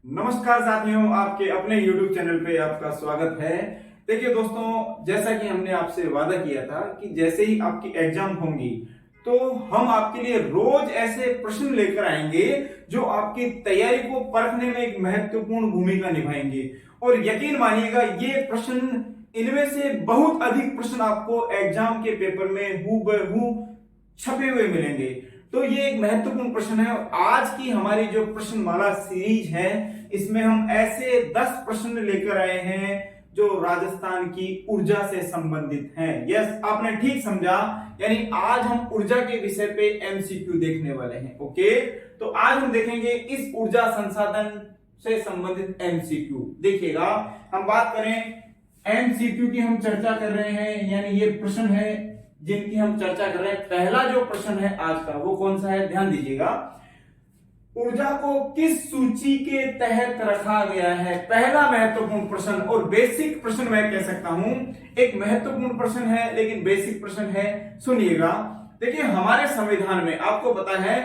नमस्कार साथियों, आपके अपने YouTube चैनल पे आपका स्वागत है। देखिए दोस्तों, जैसा कि हमने आपसे वादा किया था कि जैसे ही आपकी एग्जाम होंगी तो हम आपके लिए रोज ऐसे प्रश्न लेकर आएंगे जो आपकी तैयारी को परखने में एक महत्वपूर्ण भूमिका निभाएंगे। और यकीन मानिएगा, ये प्रश्न, इनमें से बहुत अधिक प्रश्न आपको एग्जाम के पेपर में हूबहू छपे हुए मिलेंगे। तो ये एक महत्वपूर्ण प्रश्न है और आज की हमारी जो प्रश्नमाला सीरीज है, इसमें हम ऐसे 10 प्रश्न लेकर आए हैं जो राजस्थान की ऊर्जा से संबंधित हैं। यस, आपने ठीक समझा, यानी आज हम ऊर्जा के विषय पे एमसीक्यू देखने वाले हैं। ओके, तो आज हम देखेंगे इस ऊर्जा संसाधन से संबंधित एमसीक्यू। देखिएगा, हम बात करें एमसीक्यू की, हम चर्चा कर रहे हैं, यानी ये प्रश्न है जिनकी हम चर्चा कर रहे हैं। पहला जो प्रश्न है आज का, वो कौन सा है, ध्यान दीजिएगा। ऊर्जा को किस सूची के तहत रखा गया है? पहला महत्वपूर्ण प्रश्न, और बेसिक प्रश्न मैं कह सकता हूं। एक महत्वपूर्ण प्रश्न है लेकिन बेसिक प्रश्न है, सुनिएगा। देखिए, हमारे संविधान में आपको पता है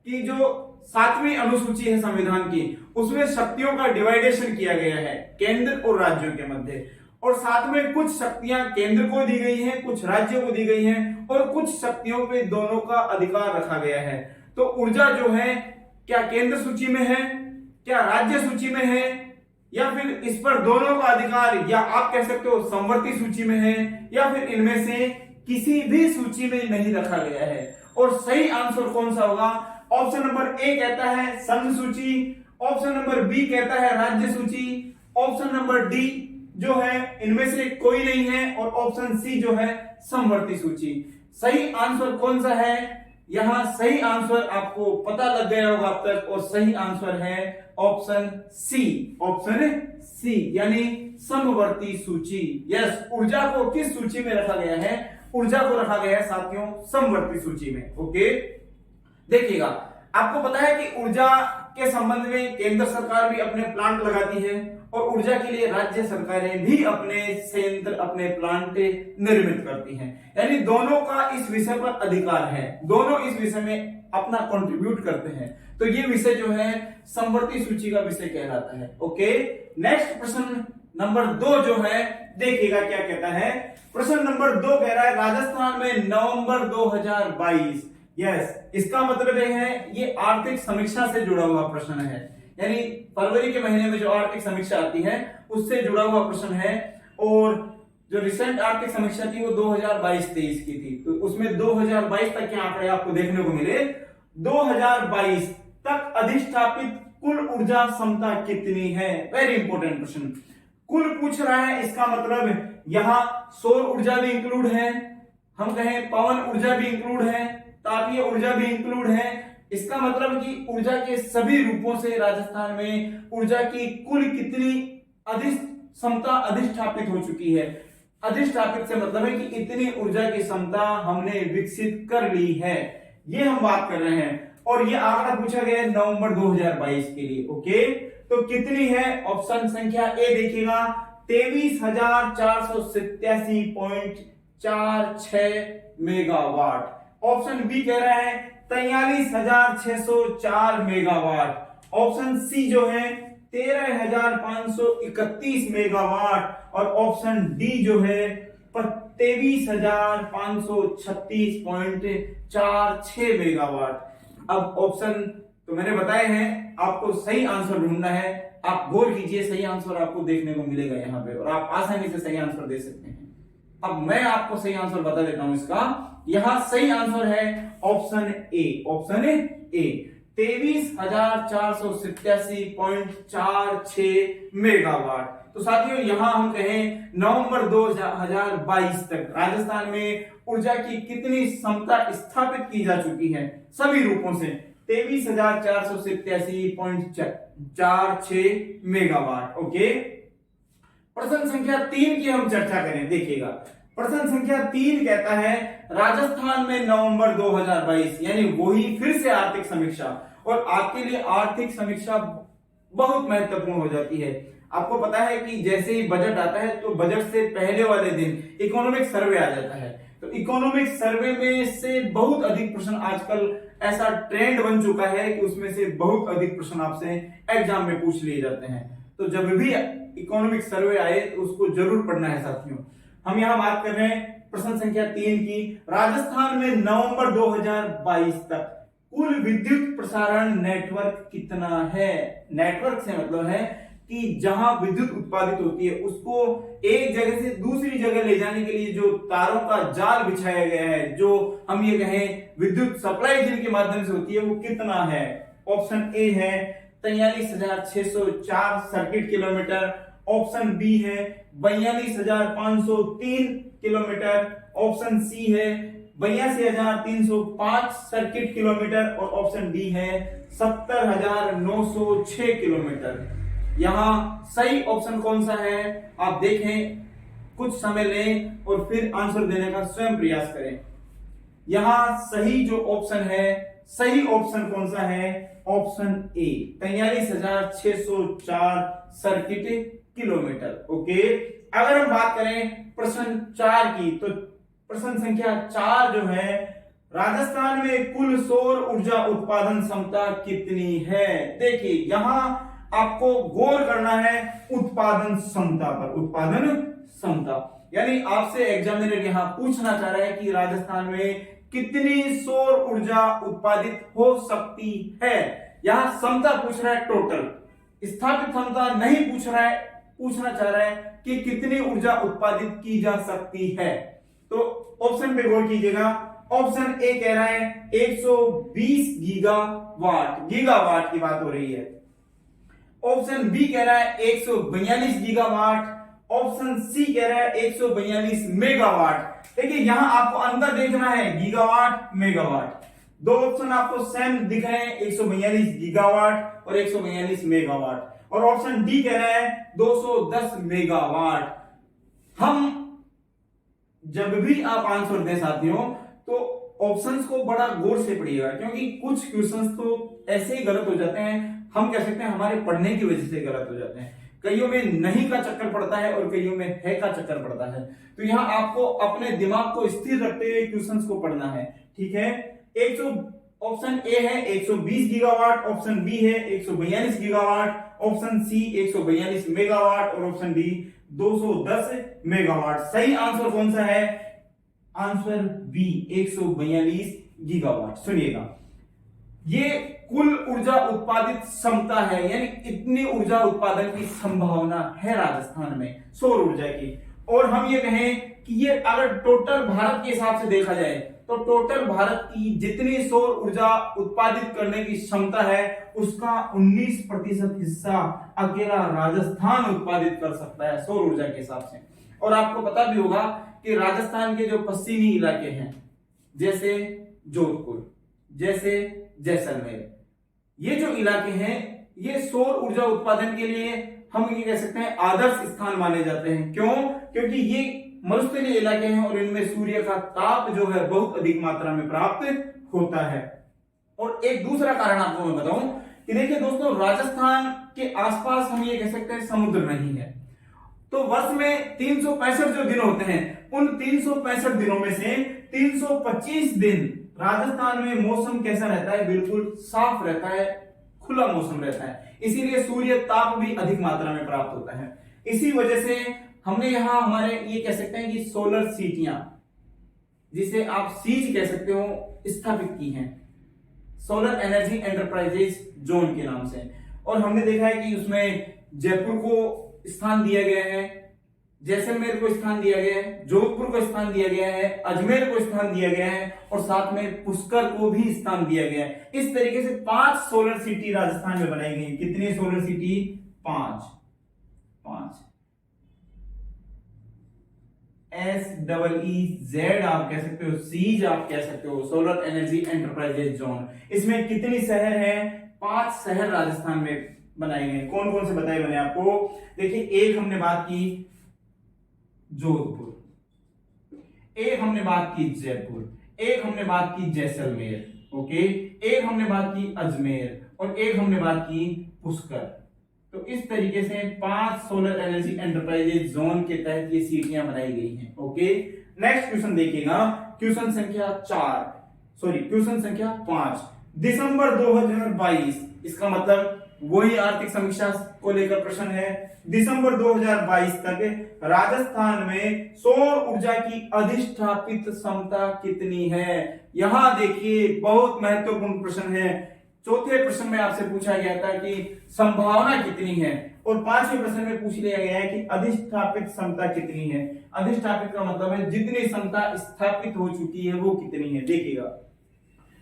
कि जो 7वीं अनुसूची है संविधान की, उसमें शक्तियों का डिवाइडेशन किया गया है केंद्र और राज्यों के मध्य। और साथ में कुछ शक्तियां केंद्र को दी गई हैं, कुछ राज्यों को दी गई हैं, और कुछ शक्तियों पे दोनों का अधिकार रखा गया है। तो ऊर्जा जो है, क्या केंद्र सूची में है, क्या राज्य सूची में है, या फिर इस पर दोनों का अधिकार, या आप कह सकते हो समवर्ती सूची में है, या फिर इनमें से किसी भी सूची में नहीं रखा गया है। और सही आंसर कौन सा होगा? ऑप्शन नंबर ए कहता है संघ सूची, ऑप्शन नंबर बी कहता है राज्य सूची, ऑप्शन नंबर डी जो है इनमें से कोई नहीं है, और ऑप्शन सी जो है समवर्ती सूची। सही आंसर कौन सा है? यहां सही आंसर आपको पता लग गया होगा अब तक, और सही आंसर है ऑप्शन सी। ऑप्शन सी यानी समवर्ती सूची। यस, ऊर्जा को किस सूची में रखा गया है? ऊर्जा को रखा गया है साथियों समवर्ती सूची में। ओके, देखिएगा, आपको पता है कि ऊर्जा के संबंध में केंद्र सरकार भी अपने प्लांट लगाती है, और ऊर्जा के लिए राज्य सरकारें भी अपने संयंत्र, अपने प्लांट निर्मित करती हैं। यानी दोनों का इस विषय पर अधिकार है, दोनों इस विषय में अपना कंट्रीब्यूट करते हैं। तो ये विषय जो है समवर्ती सूची का विषय कहलाता है। ओके, नेक्स्ट प्रश्न नंबर 2 जो है, देखिएगा क्या कहता है। प्रश्न नंबर 2 कह रहा है राजस्थान में नवंबर 2022। यस, इसका मतलब है ये आर्थिक समीक्षा से जुड़ा हुआ प्रश्न है, यानी फरवरी के महीने में जो आर्थिक समीक्षा आती है उससे जुड़ा हुआ प्रश्न है। और जो रिसेंट आर्थिक समीक्षा थी वो 2022-23 की थी, तो उसमें 2022 तक के आंकड़े आपको देखने को मिले। 2022 तक अधिष्ठापित कुल ऊर्जा क्षमता कितनी है? वेरी इंपॉर्टेंट प्रश्न। कुल पूछ रहा है, इसका मतलब यहां सौर ऊर्जा भी इंक्लूड है, हम कहें पवन ऊर्जा भी इंक्लूड है, तापीय ऊर्जा भी इंक्लूड है। इसका मतलब कि ऊर्जा के सभी रूपों से राजस्थान में ऊर्जा की कुल कितनी क्षमता अधिष्ठापित हो चुकी है। अधिष्ठापित से मतलब है कि इतनी ऊर्जा की क्षमता हमने विकसित कर ली है, ये हम बात कर रहे हैं। और ये आंकड़ा पूछा गया है नवंबर 2022 के लिए। ओके, तो कितनी है? ऑप्शन संख्या ए देखिएगा, 23,487.46 मेगावाट। ऑप्शन बी कह रहा है 43,604 मेगावाट। ऑप्शन सी जो है 13,531 मेगावाट, और ऑप्शन डी जो है 23,536.46 मेगावाट। अब ऑप्शन तो मैंने बताए हैं, आपको सही आंसर ढूंढना है। आप गौर कीजिए, सही आंसर आपको देखने को मिलेगा यहाँ पे, और आप आसानी से सही आंसर दे सकते हैं। अब मैं आपको सही आंसर बता देता हूं इसका। यहां सही आंसर है option A. Option A 23,487.46 megawatt. तो साथियों, यहां हम कहें नवंबर 2022 तक राजस्थान में ऊर्जा की कितनी क्षमता स्थापित की जा चुकी है सभी रूपों से? 23,487.46 मेगावाट। ओके, प्रश्न संख्या 3 की हम चर्चा करें। देखिएगा, प्रश्न संख्या 3 कहता है राजस्थान में नवंबर 2022, यानी वही फिर से आर्थिक समीक्षा। और आपके लिए आर्थिक समीक्षा बहुत महत्वपूर्ण हो जाती है। आपको पता है कि जैसे ही बजट आता है तो बजट से पहले वाले दिन इकोनॉमिक सर्वे आ जाता है। तो इकोनॉमिक सर्वे में से बहुत अधिक प्रश्न आजकल ऐसा ट्रेंड बन चुका है कि उसमें से बहुत अधिक प्रश्न आपसे एग्जाम में पूछ लिए जाते हैं। तो जब भी इकोनॉमिक सर्वे आए तो उसको जरूर पढ़ना है साथियों। हम यहाँ बात कर रहे हैं प्रश्न संख्या 3 की। राजस्थान में नवंबर 2022 तक कुल विद्युत प्रसारण नेटवर्क कितना है? नेटवर्क से मतलब है कि जहां विद्युत उत्पादित होती है उसको एक जगह से दूसरी जगह ले जाने के लिए जो तारों का जाल बिछाया गया है, जो हम ये कहें विद्युत सप्लाई जिनके माध्यम से होती है, वो कितना है? ऑप्शन ए है 43,604 सर्किट किलोमीटर, ऑप्शन बी है 42,503 किलोमीटर, ऑप्शन सी है 82,305 सर्किट किलोमीटर और ऑप्शन डी है 70,906 किलोमीटर। यहां सही ऑप्शन कौन सा है आप देखें, कुछ समय लें और फिर आंसर देने का स्वयं प्रयास करें। यहां सही जो ऑप्शन है, सही ऑप्शन कौन सा है? ऑप्शन ए 43,604 सर्किट किलोमीटर। ओके, अगर हम बात करें प्रश्न 4 की, तो प्रश्न संख्या 4 जो है, राजस्थान में कुल सौर ऊर्जा उत्पादन क्षमता कितनी है? देखिए यहां आपको गौर करना है उत्पादन क्षमता पर। उत्पादन क्षमता यानी आपसे एग्जामिनर यहां पूछना चाह रहा है कि राजस्थान में कितनी सौर ऊर्जा उत्पादित हो सकती है। यहां क्षमता पूछ रहा है, टोटल स्थापित क्षमता नहीं पूछ रहा है, पूछना चाह रहा है कि कितनी ऊर्जा उत्पादित की जा सकती है। तो ऑप्शन पे गौर कीजिएगा। ऑप्शन ए कह रहा है 120 गीगावाट, गीगावाट की बात हो रही है। ऑप्शन बी कह रहा है 142 गीगावाट, ऑप्शन सी कह रहा है 142 मेगावाट। देखिए यहां आपको अंतर देखना है, गीगावाट मेगावाट, दो ऑप्शन आपको सेम दिख रहे हैं, 142 गीगावाट और 142 मेगावाट, और ऑप्शन डी कह रहा है 210 मेगावाट। हम जब भी आप आंसर दे साथियों तो ऑप्शंस को बड़ा गौर से पढ़िएगा, क्योंकि कुछ क्वेश्चंस तो ऐसे ही गलत हो जाते हैं, हम कह सकते हैं हमारे पढ़ने की वजह से गलत हो जाते हैं। कईयों में नहीं का चक्कर पड़ता है और कईयों में है का चक्कर पड़ता है। तो यहां आपको अपने दिमाग को स्थिर रखते हुए क्वेश्चंस को पढ़ना है, ठीक है। ऑप्शन ए है 120 गीगावाट, ऑप्शन बी है 142 गीगावाट, ऑप्शन सी 142 मेगावाट और ऑप्शन डी 210 मेगावाट। सही आंसर कौन सा है? Answer B 142 gigawatt. सुनिएगा, ये कुल ऊर्जा उत्पादित क्षमता है, यानी इतनी ऊर्जा उत्पादन की संभावना है राजस्थान में सौर ऊर्जा की। और हम ये कहें कि ये अगर टोटल भारत के हिसाब से देखा जाए तो टोटल भारत की जितनी सौर ऊर्जा उत्पादित करने की क्षमता है उसका 19% हिस्सा अकेला राजस्थान उत्पादित कर सकता है सौर ऊर्जा के हिसाब से। और आपको पता भी होगा कि राजस्थान के जो पश्चिमी इलाके हैं, जैसे जोधपुर, जैसे जैसलमेर, ये जो इलाके हैं ये सौर ऊर्जा उत्पादन के लिए हम ये कह सकते हैं आदर्श स्थान माने जाते हैं। क्यों? क्योंकि ये मरुस्थलीय इलाके हैं और इनमें सूर्य का ताप जो है बहुत अधिक मात्रा में प्राप्त होता है। और एक दूसरा कारण आपको मैं बताऊं कि देखिए दोस्तों, राजस्थान के आसपास हम ये कह सकते हैं समुद्र नहीं है, तो वर्ष में 365 जो दिन होते हैं, उन 365 दिनों में से 325 दिन राजस्थान में मौसम कैसा रहता है? बिल्कुल साफ रहता है, खुला मौसम रहता है, इसीलिए सूर्य ताप भी अधिक मात्रा में प्राप्त होता है। इसी वजह से हमने यहां हमारे ये कह सकते हैं कि सोलर सिटियां, जिसे आप सीज कह सकते हो, स्थापित की हैं सोलर एनर्जी एंटरप्राइजेज जोन के नाम से। और हमने देखा है कि उसमें जयपुर को स्थान दिया गया है, जैसलमेर को स्थान दिया गया है, जोधपुर को स्थान दिया गया है, अजमेर को स्थान दिया गया है और साथ में पुष्कर को भी स्थान दिया गया है। इस तरीके से 5 सोलर सिटी राजस्थान में बनाई गई। कितनी सोलर सिटी? 5। SEEZ आप कह सकते हो, सीज आप कह सकते हो, सोलर एनर्जी एंटरप्राइजेज जोन। इसमें कितनी शहर है? 5 शहर राजस्थान में बनाए गए। कौन कौन से बताए मैंने आपको? देखिए, एक हमने बात की जोधपुर, एक हमने बात की जयपुर, एक हमने बात की जैसलमेर, ओके, एक हमने बात की अजमेर और एक हमने बात की पुष्कर। तो इस तरीके से 5 सोलर एनर्जी एंटरप्राइजेज जोन के तहत ये सीटियां बनाई गई हैं, ओके। नेक्स्ट क्वेश्चन देखिएगा, क्वेश्चन संख्या 5 दिसंबर 2022, इसका मतलब वही आर्थिक समीक्षा को लेकर प्रश्न है। दिसंबर 2022 तक राजस्थान में सौर ऊर्जा की अधिष्ठापित क्षमता कितनी है? यहां देखिए बहुत महत्वपूर्ण प्रश्न है। चौथे प्रश्न में आपसे पूछा गया था कि संभावना कितनी है, और पांचवें प्रश्न में पूछ लिया गया है कि अधिष्ठापित क्षमता कितनी है। अधिष्ठापित का मतलब है जितनी क्षमता स्थापित हो चुकी है वो कितनी है। देखिएगा,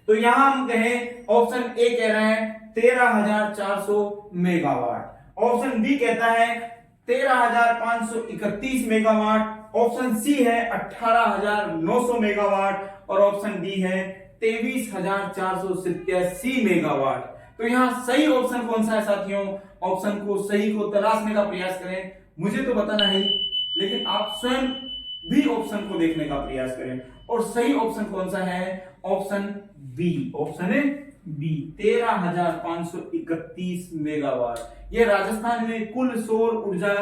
तो यहां हम कहें ऑप्शन ए कह रहे हैं 13,400 मेगावाट, ऑप्शन बी कहता है 13,531 मेगावाट, ऑप्शन सी है 18,900 मेगावाट, और ऑप्शन डी है 23,487 मेगावाट। तो यहां सही ऑप्शन कौन सा है साथियों? ऑप्शन को सही को तलाशने का प्रयास करें। मुझे तो बताना है, लेकिन आप स्वयं भी ऑप्शन को देखने का प्रयास करें। और सही ऑप्शन कौन सा है? ऑप्शन बी, ऑप्शन है बी, 13,531 मेगावाट। ये राजस्थान में कुल सौर ऊर्जा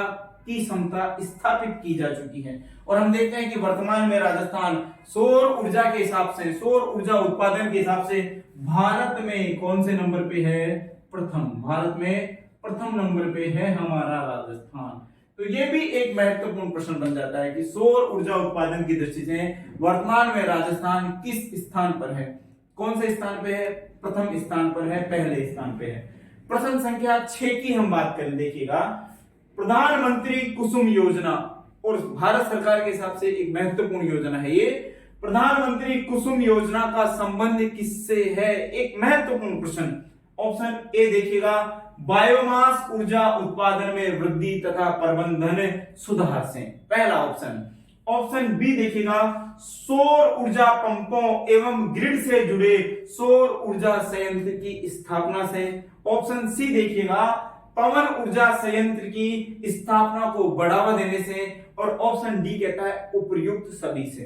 की क्षमता स्थापित की जा चुकी है। और हम देखते हैं कि वर्तमान में राजस्थान सौर ऊर्जा के हिसाब से, सौर ऊर्जा उत्पादन के हिसाब से भारत में कौन से नंबर पे है? प्रथम। भारत में प्रथम नंबर पे है हमारा राजस्थान। तो ये भी एक महत्वपूर्ण प्रश्न बन जाता है कि सौर ऊर्जा उत्पादन की दृष्टि से वर्तमान में राजस्थान किस स्थान पर है? कौन से स्थान पे है? प्रथम स्थान पर है, पहले स्थान पे है। प्रश्न संख्या 6 की हम बात करें, देखिएगा, प्रधानमंत्री कुसुम योजना, और भारत सरकार के हिसाब से एक महत्वपूर्ण योजना है ये। प्रधानमंत्री कुसुम योजना का संबंध किससे है? एक महत्वपूर्ण प्रश्न। ऑप्शन ए देखिएगा, बायोमास ऊर्जा उत्पादन में वृद्धि तथा प्रबंधन सुधार से, पहला ऑप्शन। ऑप्शन बी देखिएगा, सौर ऊर्जा पंपों एवं ग्रिड से जुड़े सौर ऊर्जा संयंत्र की स्थापना से। ऑप्शन सी देखिएगा, पवन ऊर्जा संयंत्र की स्थापना को बढ़ावा देने से। और ऑप्शन डी कहता है उपर्युक्त सभी से।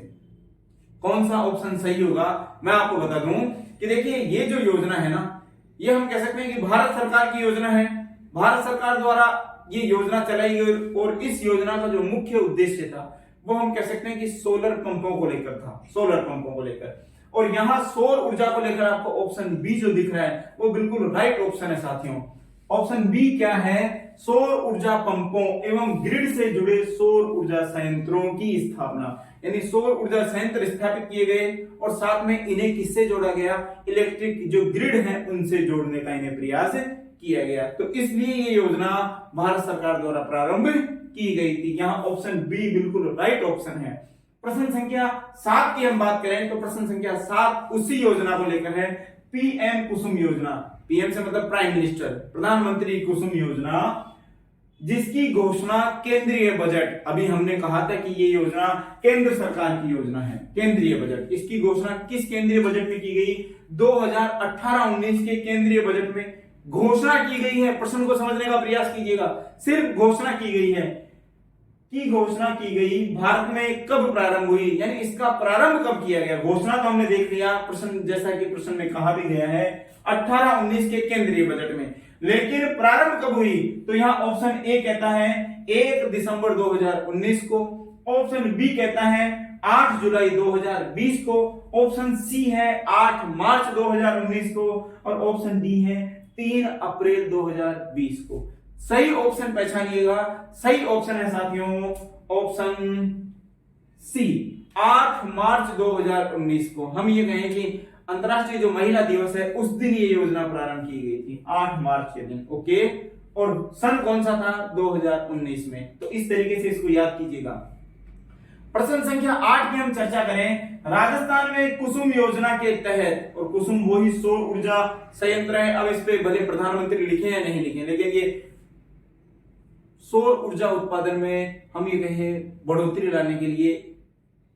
कौन सा ऑप्शन सही होगा मैं आपको बता दूं कि देखिए, ये जो योजना है ना, ये हम कह सकते हैं कि भारत सरकार की योजना है। भारत सरकार द्वारा ये योजना चलाई गई, और इस योजना का जो मुख्य उद्देश्य था वो हम कह सकते हैं कि सोलर पंपों को लेकर था, सोलर पंपों को लेकर। और यहां सौर ऊर्जा को लेकर आपको ऑप्शन बी जो दिख रहा है वो बिल्कुल राइट ऑप्शन है साथियों। ऑप्शन बी क्या है? सौर ऊर्जा पंपों एवं ग्रिड से जुड़े सौर ऊर्जा संयंत्रों की स्थापना, यानी सौर ऊर्जा संयंत्र स्थापित किए गए और साथ में इन्हें किससे जोड़ा गया? इलेक्ट्रिक जो ग्रिड है उनसे जोड़ने का इन्हें प्रयास किया गया। तो इसलिए ये योजना भारत सरकार द्वारा प्रारंभ की गई थी। यहाँ ऑप्शन बी बिल्कुल राइट ऑप्शन है। प्रश्न संख्या 7 की हम बात करें तो प्रश्न संख्या 7 उसी योजना को लेकर है, पीएम कुसुम योजना। पीएम से मतलब प्राइम मिनिस्टर, प्रधानमंत्री कुसुम योजना, जिसकी घोषणा केंद्रीय बजट, अभी हमने कहा था कि ये योजना केंद्र सरकार की योजना है, केंद्रीय बजट। इसकी घोषणा किस केंद्रीय बजट में की गई? 2018-19 के केंद्रीय बजट में घोषणा की गई है। प्रश्न को समझने का प्रयास कीजिएगा, सिर्फ घोषणा की गई है। की घोषणा की गई भारत में कब प्रारंभ हुई, यानी इसका प्रारंभ कब किया गया? घोषणा तो हमने देख लिया, प्रश्न जैसा कि प्रश्न में कहा भी गया है 18-19 के केंद्रीय बजट में, लेकिन प्रारंभ कब हुई? तो यहाँ ऑप्शन ए कहता है 1 दिसंबर 2019 को, ऑप्शन बी कहता है 8 जुलाई 2020 को, ऑप्शन सी है 8 मार्च 2019 को, और ऑप्शन डी है 3 अप्रैल 2020 को। सही ऑप्शन पहचानिएगा, सही ऑप्शन है साथियों ऑप्शन सी, 8 मार्च 2019 को। हम ये कहें कि अंतरराष्ट्रीय जो महिला दिवस है उस दिन ये योजना प्रारंभ की गई थी, 8 मार्च के दिन। ओके, और सन कौन सा था? 2019 में। तो इस तरीके से इसको याद कीजिएगा। प्रश्न संख्या 8 की हम चर्चा करें, राजस्थान में कुसुम योजना के तहत, और कुसुम वही सौर ऊर्जा संयंत्र है। अब इस पे भले प्रधानमंत्री लिखे या नहीं लिखे, लेकिन ये सौर ऊर्जा उत्पादन में हम ये कहें बढ़ोतरी लाने के लिए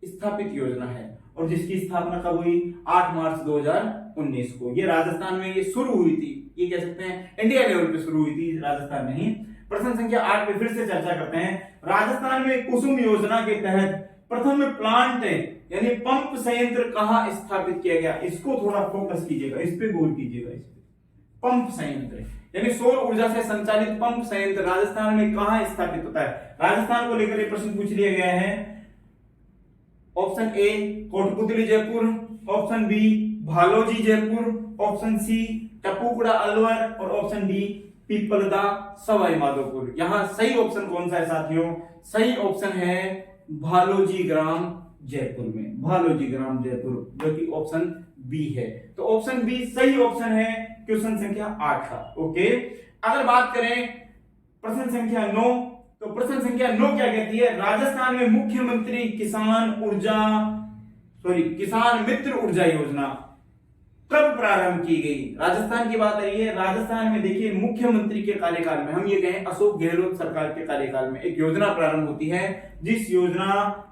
स्थापित योजना है, और जिसकी स्थापना कब हुई? 8 मार्च 2019 को। ये राजस्थान में ये शुरू हुई थी, ये कह सकते हैं इंडिया लेवल पे शुरू हुई थी, राजस्थान में ही। प्रश्न संख्या 8 पे फिर से चर्चा करते हैं। राजस्थान में कुसुम योजना के तहत प्रथम प्लांट यानी पंप संयंत्र कहां स्थापित किया गया? इसको थोड़ा फोकस कीजिएगा, इस पे गौर कीजिएगा। इस पे पंप संयंत्र यानी सौर ऊर्जा से संचालित पंप संयंत्र राजस्थान में कहां स्थापित होता है? राजस्थान को लेकर एक प्रश्न पूछ लिया गया है। Option A Kotputli Jaipur, option B Bhaloji Jaipur, option C Tapukara Alwar और ऑप्शन डी पीपलदा सवाई माधोपुर। यहां सही ऑप्शन कौन सा है साथियों? सही ऑप्शन है भालोजी ग्राम जयपुर में, भालोजी ग्राम जयपुर, जो कि ऑप्शन बी है। तो ऑप्शन बी सही ऑप्शन है क्वेश्चन संख्या 8 का। ओके, अगर बात करें प्रश्न संख्या 9, तो प्रश्न संख्या 9 क्या कहती है? राजस्थान में मुख्यमंत्री किसान मित्र ऊर्जा योजना कब प्रारंभ की गई? राजस्थान की बात आ रही है। राजस्थान में देखिए मुख्यमंत्री के कार्यकाल में, हम ये कहें अशोक गहलोत सरकार के कार्यकाल में, एक योजना प्रारंभ होती है जिस योजना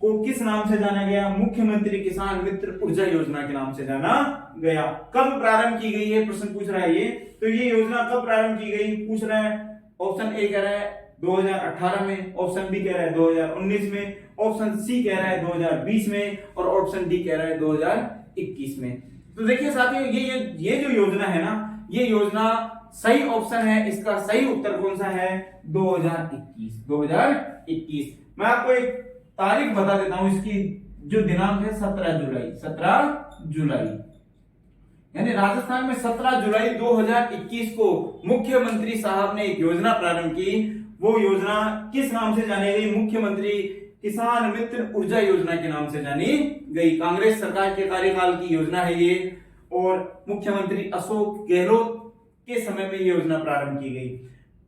को किस नाम से जाना गया? मुख्यमंत्री किसान मित्र ऊर्जा योजना के नाम से जाना गया। कब प्रारंभ की गई है प्रश्न पूछ रहा है ये। तो ये योजना कब प्रारंभ की गई पूछ रहा है। ऑप्शन ए कह रहा है 2018 में, ऑप्शन बी कह रहा है 2019 में, ऑप्शन सी कह रहा है 2020 में और ऑप्शन डी कह रहा है 2021 में। तो देखिए साथियों, ये जो योजना है ना, ये योजना सही ऑप्शन है, इसका सही उत्तर कौन सा है? 2021। मैं आपको एक तारीख बता देता हूं, इसकी जो दिनांक है 17 जुलाई, यानी राजस्थान में 17 जुलाई 2021 को मुख्यमंत्री साहब ने एक योजना प्रारंभ की। वो योजना किस नाम से जानी गई? मुख्यमंत्री किसान मित्र ऊर्जा योजना के नाम से जानी गई। कांग्रेस सरकार के कार्यकाल की योजना है ये, और मुख्यमंत्री अशोक गहलोत के समय में ये योजना प्रारंभ की गई।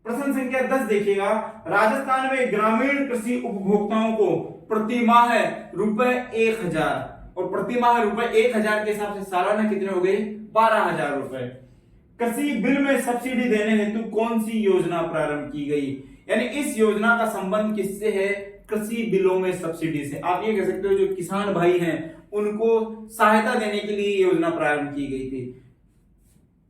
प्रश्न संख्या 10 देखिएगा, राजस्थान में ग्रामीण कृषि उपभोक्ताओं को प्रति माह ₹1,000 और प्रति माह ₹1,000 के हिसाब से सालाना कितने हो गए? 12,000 रुपए। कृषि बिल में सब्सिडी देने हेतु कौन सी योजना प्रारंभ की गई? यानी इस योजना का संबंध किससे है? कृषि बिलों में सब्सिडी से। आप ये कह सकते हो जो किसान भाई हैं उनको सहायता देने के लिए योजना प्रारंभ की गई थी।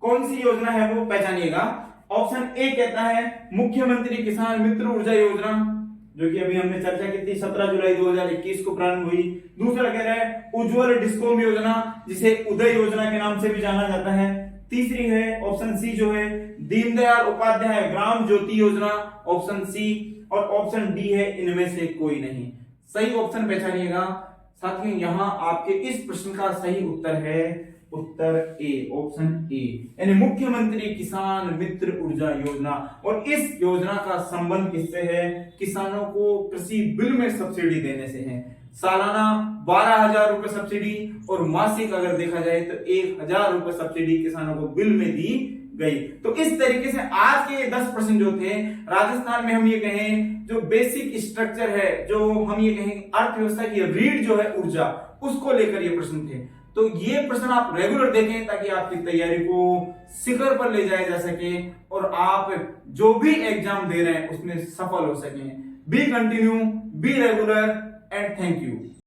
कौन सी योजना है वो पहचानिएगा। ऑप्शन ए कहता है मुख्यमंत्री किसान मित्र ऊर्जा योजना, जो कि अभी हमने चर्चा की थी, 17 जुलाई 2021 को प्रारंभ हुई। दूसरा कह रहा है उज्ज्वल डिस्कॉम योजना, जिसे उदय योजना के नाम से भी जाना जाता है। तीसरी है ऑप्शन सी जो है दीनदयाल उपाध्याय ग्राम ज्योति योजना, ऑप्शन सी, और ऑप्शन डी है इनमें से कोई नहीं। सही ऑप्शन पहचानिएगा साथियों। यहां आपके इस प्रश्न का सही उत्तर है उत्तर ए, ऑप्शन ए, यानी मुख्यमंत्री किसान मित्र ऊर्जा योजना। और इस योजना का संबंध किससे है? किसानों को कृषि बिल में सब्सिडी देने से है। सालाना 12,000 रुपए सब्सिडी और मासिक अगर देखा जाए तो 1,000 रुपए सब्सिडी किसानों को बिल में दी गई। तो इस तरीके से आज के 10 प्रश्न जो थे राजस्थान में, हम ये कहें जो बेसिक स्ट्रक्चर है, जो हम ये कहें अर्थव्यवस्था की रीढ़ जो है ऊर्जा, उसको लेकर ये प्रश्न थे। तो ये प्रश्न आप रेगुलर देखें ताकि आपकी तैयारी को शिखर पर ले जाया जा सके और आप जो भी एग्जाम दे रहे हैं उसमें सफल हो सकें। B continue, be regular and thank you.